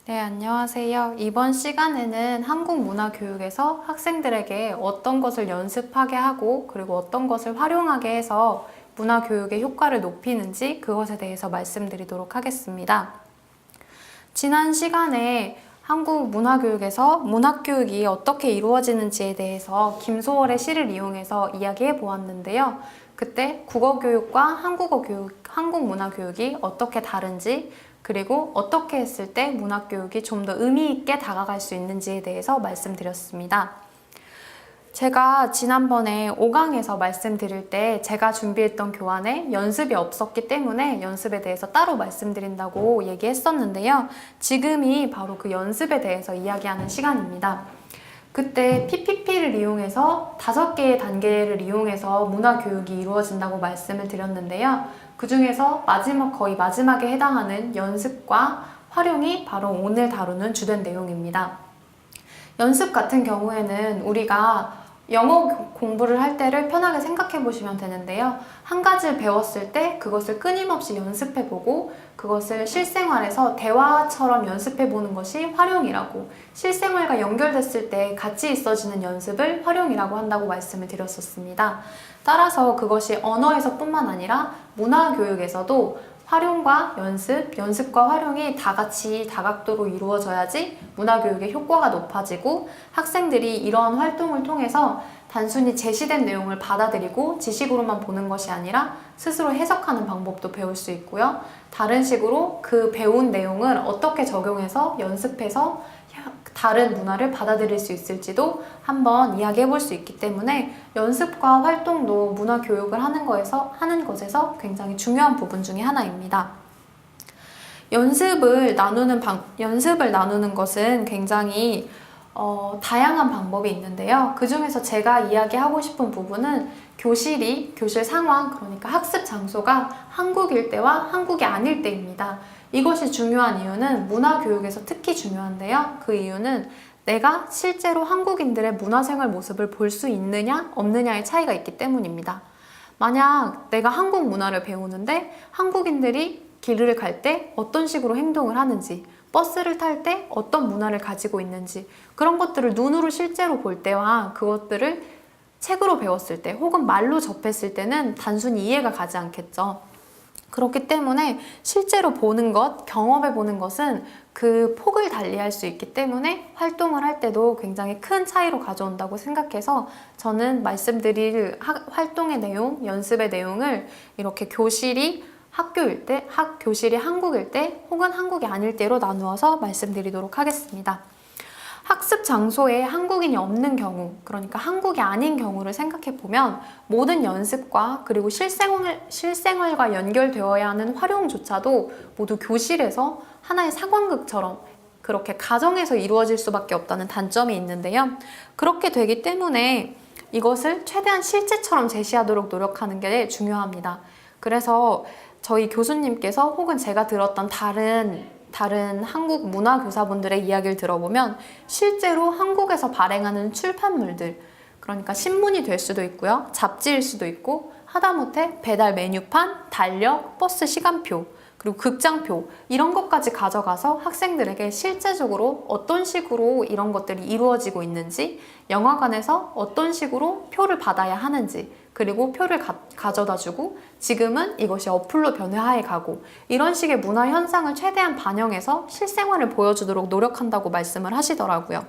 네, 안녕하세요. 이번 시간에는 한국 문화 교육에서 학생들에게 어떤 것을 연습하게 하고 그리고 어떤 것을 활용하게 해서 문화 교육의 효과를 높이는지 그것에 대해서 말씀드리도록 하겠습니다. 지난 시간에 한국 문화 교육에서 문학 교육이 어떻게 이루어지는지에 대해서 김소월의 시를 이용해서 이야기해 보았는데요. 그때 국어 교육과 한국어 교육, 한국 문화 교육이 어떻게 다른지 그리고 어떻게 했을 때 문학 교육이 좀 더 의미 있게 다가갈 수 있는지에 대해서 말씀드렸습니다. 제가 지난번에 5강에서 말씀드릴 때 제가 준비했던 교환에 연습이 없었기 때문에 연습에 대해서 따로 말씀드린다고 얘기했었는데요. 지금이 바로 그 연습에 대해서 이야기하는 시간입니다. 그때 PPP를 이용해서 5개의 단계를 이용해서 문화 교육이 이루어진다고 말씀을 드렸는데요. 그 중에서 거의 마지막에 해당하는 연습과 활용이 바로 오늘 다루는 주된 내용입니다. 연습 같은 경우에는 우리가 영어 공부를 할 때를 편하게 생각해 보시면 되는데요. 한 가지를 배웠을 때 그것을 끊임없이 연습해 보고 그것을 실생활에서 대화처럼 연습해 보는 것이 활용이라고, 실생활과 연결됐을 때 같이 있어지는 연습을 활용이라고 한다고 말씀을 드렸었습니다. 따라서 그것이 언어에서뿐만 아니라 문화 교육에서도 활용과 연습, 연습과 활용이 다 같이 다각도로 이루어져야지 문화교육의 효과가 높아지고 학생들이 이러한 활동을 통해서 단순히 제시된 내용을 받아들이고 지식으로만 보는 것이 아니라 스스로 해석하는 방법도 배울 수 있고요. 다른 식으로 그 배운 내용을 어떻게 적용해서 연습해서 다른 문화를 받아들일 수 있을지도 한번 이야기해 볼 수 있기 때문에 연습과 활동도 문화 교육을 하는 것에서 굉장히 중요한 부분 중에 하나입니다. 연습을 나누는 것은 굉장히 다양한 방법이 있는데요. 그 중에서 제가 이야기하고 싶은 부분은 교실 상황, 그러니까 학습 장소가 한국일 때와 한국이 아닐 때입니다. 이것이 중요한 이유는 문화교육에서 특히 중요한데요. 그 이유는 내가 실제로 한국인들의 문화생활 모습을 볼 수 있느냐 없느냐의 차이가 있기 때문입니다. 만약 내가 한국 문화를 배우는데 한국인들이 길을 갈 때 어떤 식으로 행동을 하는지, 버스를 탈 때 어떤 문화를 가지고 있는지, 그런 것들을 눈으로 실제로 볼 때와 그것들을 책으로 배웠을 때 혹은 말로 접했을 때는 단순히 이해가 가지 않겠죠. 그렇기 때문에 실제로 보는 것, 경험해 보는 것은 그 폭을 달리할 수 있기 때문에 활동을 할 때도 굉장히 큰 차이로 가져온다고 생각해서 저는 말씀드릴 활동의 내용, 연습의 내용을 이렇게 교실이 학교일 때, 교실이 한국일 때 혹은 한국이 아닐 때로 나누어서 말씀드리도록 하겠습니다. 학습 장소에 한국인이 없는 경우, 그러니까 한국이 아닌 경우를 생각해 보면 모든 연습과 그리고 실생활과 연결되어야 하는 활용조차도 모두 교실에서 하나의 상황극처럼 그렇게 가정에서 이루어질 수밖에 없다는 단점이 있는데요. 그렇게 되기 때문에 이것을 최대한 실제처럼 제시하도록 노력하는 게 중요합니다. 그래서 저희 교수님께서 혹은 제가 들었던 다른 한국 문화 교사분들의 이야기를 들어보면 실제로 한국에서 발행하는 출판물들, 그러니까 신문이 될 수도 있고요, 잡지일 수도 있고, 하다못해 배달 메뉴판, 달력, 버스 시간표, 그리고 극장표, 이런 것까지 가져가서 학생들에게 실제적으로 어떤 식으로 이런 것들이 이루어지고 있는지, 영화관에서 어떤 식으로 표를 받아야 하는지, 그리고 표를 가져다 주고 지금은 이것이 어플로 변화해 가고, 이런 식의 문화 현상을 최대한 반영해서 실생활을 보여주도록 노력한다고 말씀을 하시더라고요.